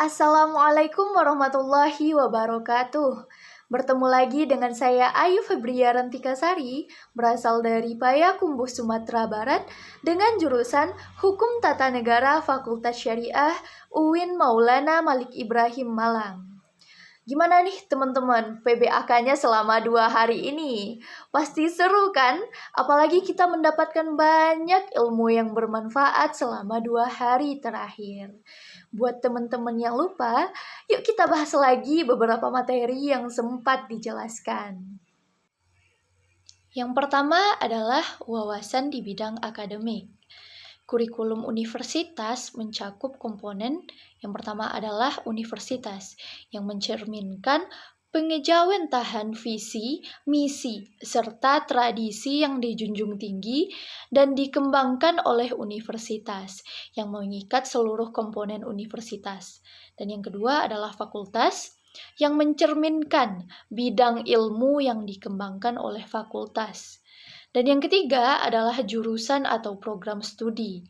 Assalamualaikum warahmatullahi wabarakatuh. Bertemu lagi dengan saya Ayu Febria Rantikasari, berasal dari Payakumbuh, Sumatera Barat, dengan jurusan Hukum Tata Negara Fakultas Syariah UIN Maulana Malik Ibrahim Malang. Gimana nih teman-teman PBAK-nya selama 2 hari ini? Pasti seru kan? Apalagi kita mendapatkan banyak ilmu yang bermanfaat selama 2 hari terakhir. Buat teman-teman yang lupa, yuk kita bahas lagi beberapa materi yang sempat dijelaskan. Yang pertama adalah wawasan di bidang akademik. Kurikulum universitas mencakup komponen yang pertama adalah universitas, yang mencerminkan pengejauhantahan visi, misi, serta tradisi yang dijunjung tinggi dan dikembangkan oleh universitas, yang mengikat seluruh komponen universitas. Dan yang kedua adalah fakultas, yang mencerminkan bidang ilmu yang dikembangkan oleh fakultas. Dan yang ketiga adalah jurusan atau program studi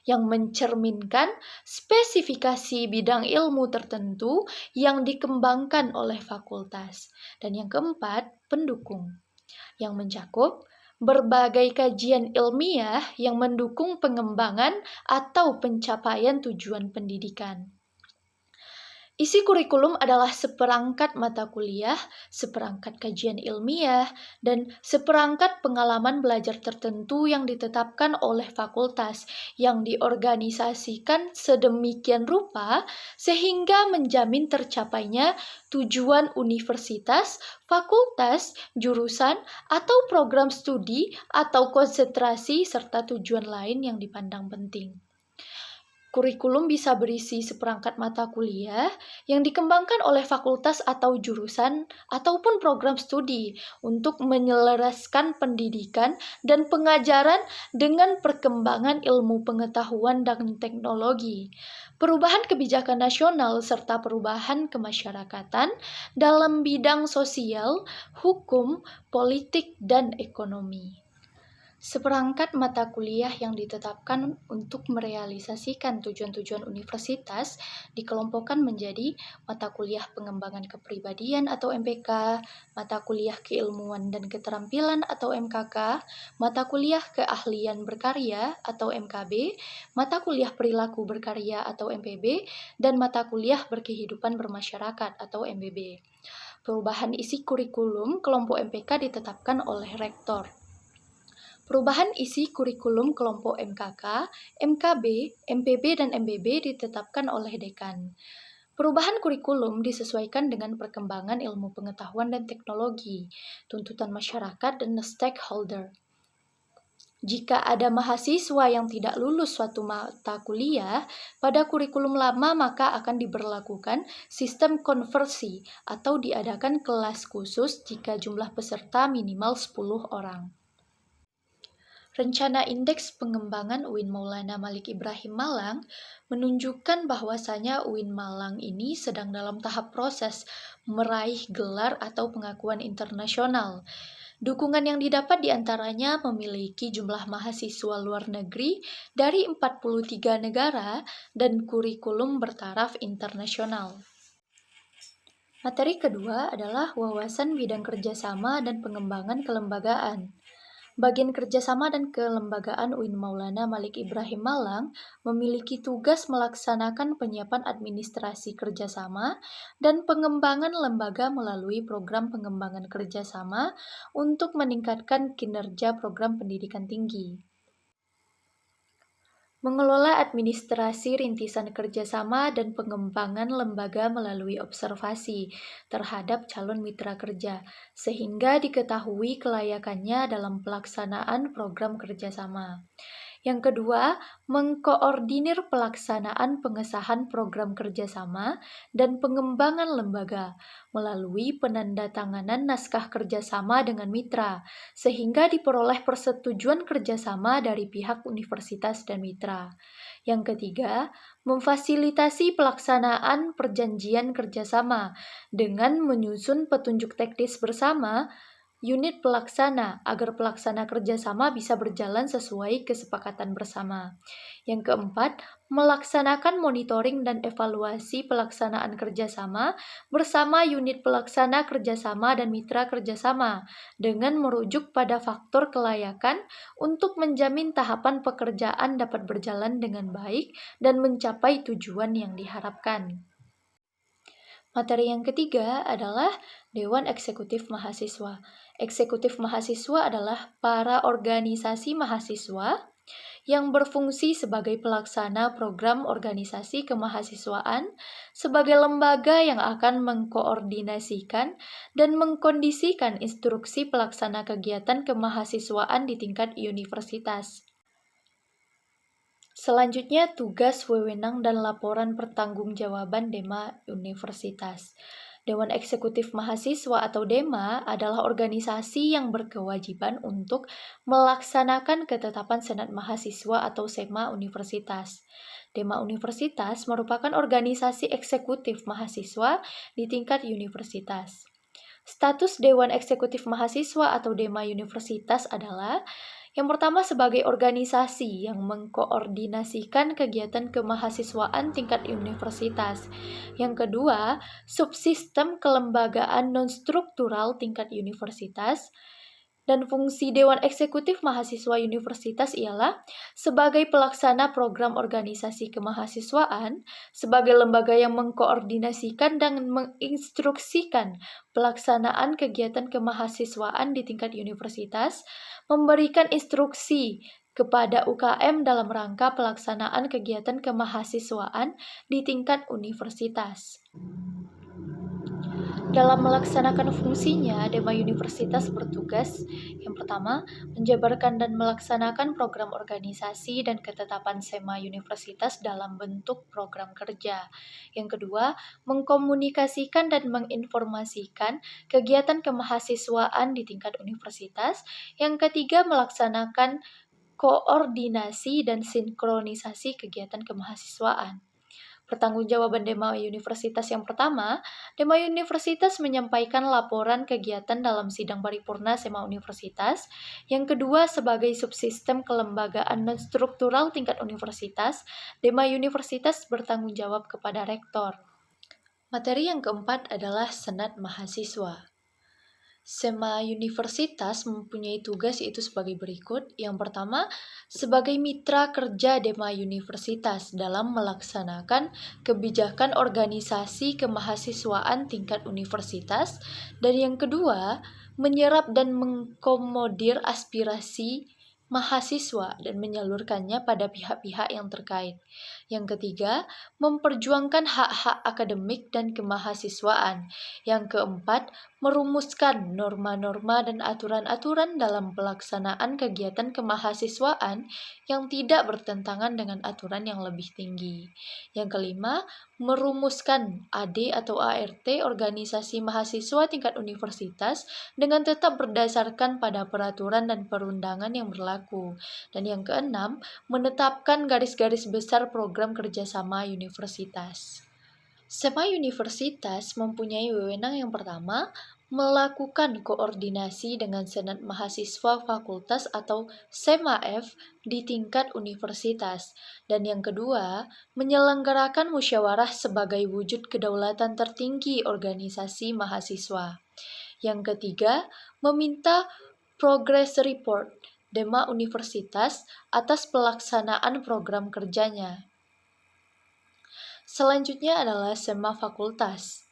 yang mencerminkan spesifikasi bidang ilmu tertentu yang dikembangkan oleh fakultas. Dan yang keempat, pendukung yang mencakup berbagai kajian ilmiah yang mendukung pengembangan atau pencapaian tujuan pendidikan. Isi kurikulum adalah seperangkat mata kuliah, seperangkat kajian ilmiah, dan seperangkat pengalaman belajar tertentu yang ditetapkan oleh fakultas yang diorganisasikan sedemikian rupa sehingga menjamin tercapainya tujuan universitas, fakultas, jurusan, atau program studi atau konsentrasi serta tujuan lain yang dipandang penting. Kurikulum bisa berisi seperangkat mata kuliah yang dikembangkan oleh fakultas atau jurusan ataupun program studi untuk menyelaraskan pendidikan dan pengajaran dengan perkembangan ilmu pengetahuan dan teknologi, perubahan kebijakan nasional serta perubahan kemasyarakatan dalam bidang sosial, hukum, politik, dan ekonomi. Seperangkat mata kuliah yang ditetapkan untuk merealisasikan tujuan-tujuan universitas dikelompokkan menjadi mata kuliah pengembangan kepribadian atau MPK, mata kuliah keilmuan dan keterampilan atau MKK, mata kuliah keahlian berkarya atau MKB, mata kuliah perilaku berkarya atau MPB, dan mata kuliah berkehidupan bermasyarakat atau MBB. Perubahan isi kurikulum kelompok MPK ditetapkan oleh rektor. Perubahan isi kurikulum kelompok MKK, MKB, MPB, dan MBB ditetapkan oleh dekan. Perubahan kurikulum disesuaikan dengan perkembangan ilmu pengetahuan dan teknologi, tuntutan masyarakat, dan stakeholder. Jika ada mahasiswa yang tidak lulus suatu mata kuliah pada kurikulum lama, maka akan diberlakukan sistem konversi atau diadakan kelas khusus jika jumlah peserta minimal 10 orang. Rencana Indeks Pengembangan UIN Maulana Malik Ibrahim Malang menunjukkan bahwasanya UIN Malang ini sedang dalam tahap proses meraih gelar atau pengakuan internasional. Dukungan yang didapat diantaranya memiliki jumlah mahasiswa luar negeri dari 43 negara dan kurikulum bertaraf internasional. Materi kedua adalah wawasan bidang kerjasama dan pengembangan kelembagaan. Bagian kerjasama dan kelembagaan UIN Maulana Malik Ibrahim Malang memiliki tugas melaksanakan penyiapan administrasi kerjasama dan pengembangan lembaga melalui program pengembangan kerjasama untuk meningkatkan kinerja program pendidikan tinggi. Mengelola administrasi rintisan kerjasama dan pengembangan lembaga melalui observasi terhadap calon mitra kerja, sehingga diketahui kelayakannya dalam pelaksanaan program kerjasama. Yang kedua, mengkoordinir pelaksanaan pengesahan program kerjasama dan pengembangan lembaga melalui penandatanganan naskah kerjasama dengan mitra, sehingga diperoleh persetujuan kerjasama dari pihak universitas dan mitra. Yang ketiga, memfasilitasi pelaksanaan perjanjian kerjasama dengan menyusun petunjuk teknis bersama Unit pelaksana, agar pelaksana kerjasama bisa berjalan sesuai kesepakatan bersama. Yang keempat, melaksanakan monitoring dan evaluasi pelaksanaan kerjasama bersama unit pelaksana kerjasama dan mitra kerjasama dengan merujuk pada faktor kelayakan untuk menjamin tahapan pekerjaan dapat berjalan dengan baik dan mencapai tujuan yang diharapkan. Materi yang ketiga adalah Dewan Eksekutif Mahasiswa. Eksekutif mahasiswa adalah para organisasi mahasiswa yang berfungsi sebagai pelaksana program organisasi kemahasiswaan sebagai lembaga yang akan mengkoordinasikan dan mengkondisikan instruksi pelaksana kegiatan kemahasiswaan di tingkat universitas. Selanjutnya, tugas, wewenang, dan laporan pertanggungjawaban DEMA Universitas. Dewan Eksekutif Mahasiswa atau DEMA adalah organisasi yang berkewajiban untuk melaksanakan ketetapan Senat Mahasiswa atau SEMA Universitas. DEMA Universitas merupakan organisasi eksekutif mahasiswa di tingkat universitas. Status Dewan Eksekutif Mahasiswa atau DEMA Universitas adalah yang pertama, sebagai organisasi yang mengkoordinasikan kegiatan kemahasiswaan tingkat universitas. Yang kedua, subsistem kelembagaan non-struktural tingkat universitas. Dan fungsi Dewan Eksekutif Mahasiswa Universitas ialah sebagai pelaksana program organisasi kemahasiswaan, sebagai lembaga yang mengkoordinasikan dan menginstruksikan pelaksanaan kegiatan kemahasiswaan di tingkat universitas, memberikan instruksi kepada UKM dalam rangka pelaksanaan kegiatan kemahasiswaan di tingkat universitas. Dalam melaksanakan fungsinya, DEMA Universitas bertugas yang pertama, menjabarkan dan melaksanakan program organisasi dan ketetapan SEMA Universitas dalam bentuk program kerja. Yang kedua, mengkomunikasikan dan menginformasikan kegiatan kemahasiswaan di tingkat universitas. Yang ketiga, melaksanakan koordinasi dan sinkronisasi kegiatan kemahasiswaan. Pertanggungjawaban DEMA Universitas yang pertama, DEMA Universitas menyampaikan laporan kegiatan dalam sidang paripurna SEMA Universitas. Yang kedua, sebagai subsistem kelembagaan non-struktural tingkat universitas, DEMA Universitas bertanggung jawab kepada rektor. Materi yang keempat adalah Senat Mahasiswa. SEMA Universitas mempunyai tugas yaitu sebagai berikut. Yang pertama, sebagai mitra kerja DEMA Universitas dalam melaksanakan kebijakan organisasi kemahasiswaan tingkat universitas. Dan yang kedua, menyerap dan mengkomodir aspirasi mahasiswa dan menyalurkannya pada pihak-pihak yang terkait. Yang ketiga, memperjuangkan hak-hak akademik dan kemahasiswaan. Yang keempat, merumuskan norma-norma dan aturan-aturan dalam pelaksanaan kegiatan kemahasiswaan yang tidak bertentangan dengan aturan yang lebih tinggi. Yang kelima, merumuskan AD atau ART organisasi mahasiswa tingkat universitas dengan tetap berdasarkan pada peraturan dan perundangan yang berlaku. Dan yang keenam, menetapkan garis-garis besar program kerjasama universitas. SEMA Universitas mempunyai wewenang yang pertama, melakukan koordinasi dengan Senat Mahasiswa Fakultas atau SEMAF di tingkat universitas. Dan yang kedua, menyelenggarakan musyawarah sebagai wujud kedaulatan tertinggi organisasi mahasiswa. Yang ketiga, meminta progress report DEMA Universitas atas pelaksanaan program kerjanya. Selanjutnya adalah SEMA Fakultas.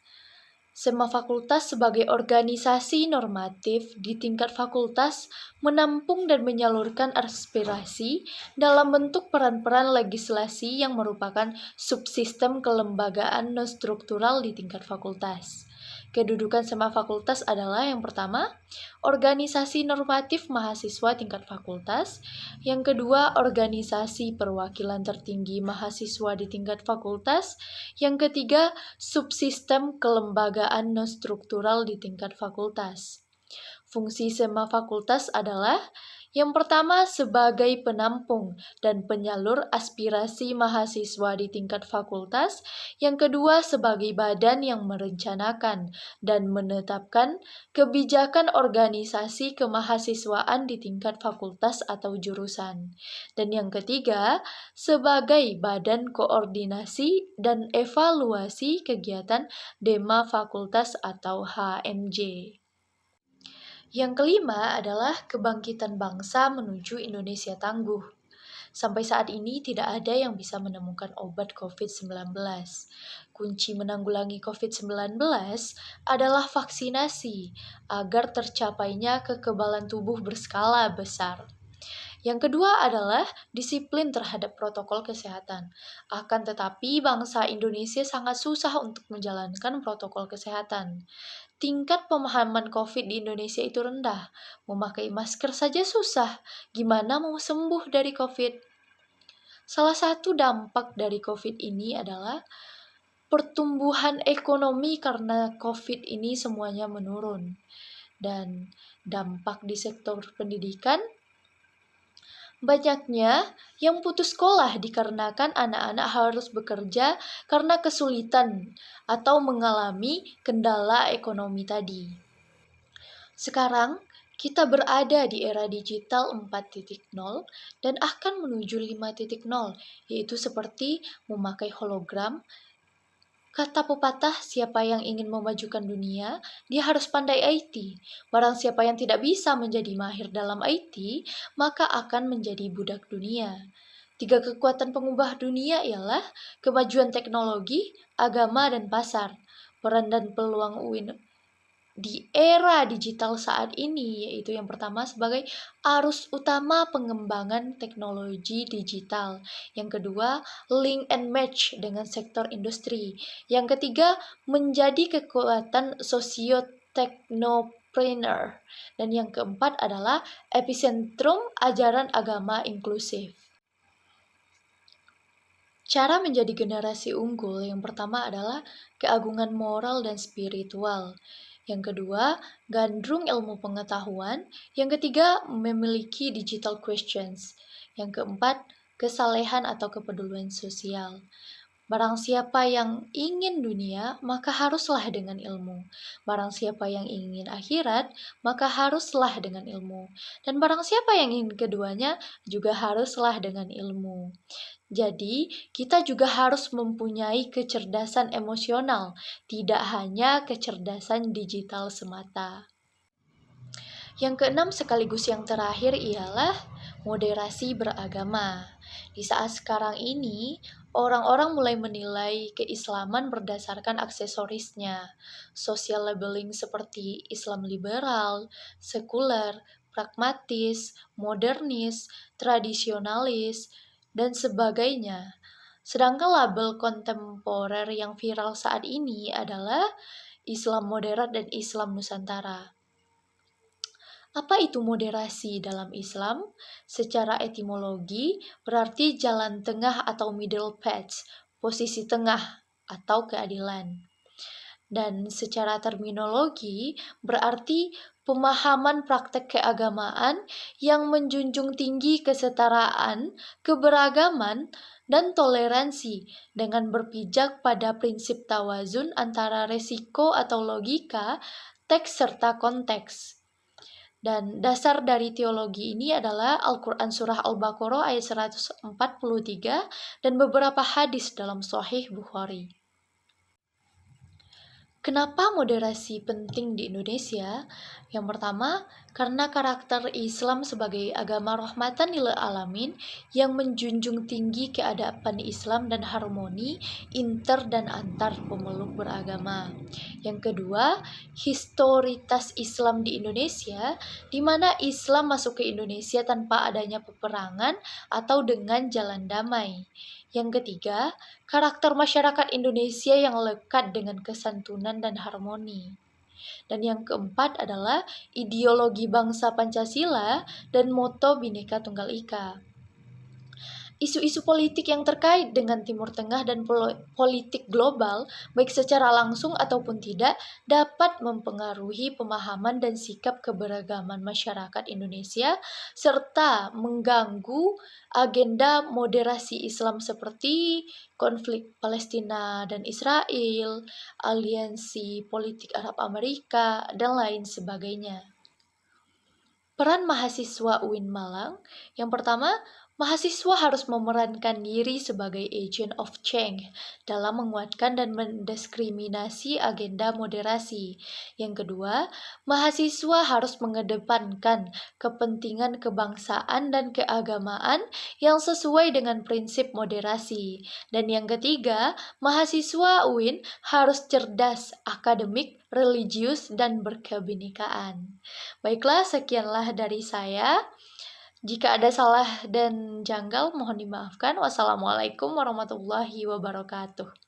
SEMA Fakultas sebagai organisasi normatif di tingkat fakultas menampung dan menyalurkan aspirasi dalam bentuk peran-peran legislasi yang merupakan subsistem kelembagaan non-struktural di tingkat fakultas. Kedudukan SEMA Fakultas adalah yang pertama, organisasi normatif mahasiswa tingkat fakultas. Yang kedua, organisasi perwakilan tertinggi mahasiswa di tingkat fakultas. Yang ketiga, subsistem kelembagaan non-struktural di tingkat fakultas. Fungsi SEMA Fakultas adalah Yang pertama, sebagai penampung dan penyalur aspirasi mahasiswa di tingkat fakultas. Yang kedua, sebagai badan yang merencanakan dan menetapkan kebijakan organisasi kemahasiswaan di tingkat fakultas atau jurusan. Dan yang ketiga, sebagai badan koordinasi dan evaluasi kegiatan Dema Fakultas atau HMJ. Yang kelima adalah kebangkitan bangsa menuju Indonesia tangguh. Sampai saat ini tidak ada yang bisa menemukan obat COVID-19. Kunci menanggulangi COVID-19 adalah vaksinasi agar tercapainya kekebalan tubuh berskala besar. Yang kedua adalah disiplin terhadap protokol kesehatan. Akan tetapi bangsa Indonesia sangat susah untuk menjalankan protokol kesehatan. Tingkat pemahaman COVID di Indonesia itu rendah. Memakai masker saja susah. Gimana mau sembuh dari COVID? Salah satu dampak dari COVID ini adalah pertumbuhan ekonomi karena COVID ini semuanya menurun. Dan dampak di sektor pendidikan, banyaknya yang putus sekolah dikarenakan anak-anak harus bekerja karena kesulitan atau mengalami kendala ekonomi tadi. Sekarang, kita berada di era digital 4.0 dan akan menuju 5.0, yaitu seperti memakai hologram. Kata pepatah, siapa yang ingin memajukan dunia, dia harus pandai IT. Barang siapa yang tidak bisa menjadi mahir dalam IT, maka akan menjadi budak dunia. 3 kekuatan pengubah dunia ialah kemajuan teknologi, agama, dan pasar. Peran dan peluang UIN di era digital saat ini, yaitu yang pertama sebagai arus utama pengembangan teknologi digital. Yang kedua, link and match dengan sektor industri. Yang ketiga, menjadi kekuatan sosioteknopreneur. Dan yang keempat adalah epicentrum ajaran agama inklusif. Cara menjadi generasi unggul yang pertama adalah keagungan moral dan spiritual. Yang kedua, gandrung ilmu pengetahuan. Yang ketiga, memiliki digital questions. Yang keempat, kesalehan atau kepedulian sosial. Barang siapa yang ingin dunia, maka haruslah dengan ilmu. Barang siapa yang ingin akhirat, maka haruslah dengan ilmu. Dan barang siapa yang ingin keduanya, juga haruslah dengan ilmu. Jadi, kita juga harus mempunyai kecerdasan emosional, tidak hanya kecerdasan digital semata. Yang keenam sekaligus yang terakhir ialah moderasi beragama. Di saat sekarang ini, orang-orang mulai menilai keislaman berdasarkan aksesorisnya. Social labeling seperti Islam liberal, sekuler, pragmatis, modernis, tradisionalis, dan sebagainya. Sedangkan label kontemporer yang viral saat ini adalah Islam moderat dan Islam Nusantara. Apa itu moderasi dalam Islam? Secara etimologi berarti jalan tengah atau middle path, posisi tengah atau keadilan. Dan secara terminologi berarti pemahaman praktek keagamaan yang menjunjung tinggi kesetaraan, keberagaman, dan toleransi dengan berpijak pada prinsip tawazun antara resiko atau logika, teks serta konteks. Dan dasar dari teologi ini adalah Al-Quran Surah Al-Baqarah ayat 143 dan beberapa hadis dalam Sahih Bukhari. Kenapa moderasi penting di Indonesia? Yang pertama, karena karakter Islam sebagai agama rahmatan lil alamin yang menjunjung tinggi keadaban Islam dan harmoni inter dan antar pemeluk beragama. Yang kedua, historitas Islam di Indonesia, di mana Islam masuk ke Indonesia tanpa adanya peperangan atau dengan jalan damai. Yang ketiga, karakter masyarakat Indonesia yang lekat dengan kesantunan dan harmoni. Dan yang keempat adalah ideologi bangsa Pancasila dan moto Bhinneka Tunggal Ika. Isu-isu politik yang terkait dengan Timur Tengah dan politik global, baik secara langsung ataupun tidak, dapat mempengaruhi pemahaman dan sikap keberagaman masyarakat Indonesia, serta mengganggu agenda moderasi Islam seperti konflik Palestina dan Israel, aliansi politik Arab Amerika, dan lain sebagainya. Peran mahasiswa UIN Malang, yang pertama, mahasiswa harus memerankan diri sebagai agent of change dalam menguatkan dan mendiskriminasi agenda moderasi. Yang kedua, mahasiswa harus mengedepankan kepentingan kebangsaan dan keagamaan yang sesuai dengan prinsip moderasi. Dan yang ketiga, mahasiswa UIN harus cerdas, akademik, religius, dan berkebinekaan. Baiklah, sekianlah dari saya. Jika ada salah dan janggal, mohon dimaafkan. Wassalamualaikum warahmatullahi wabarakatuh.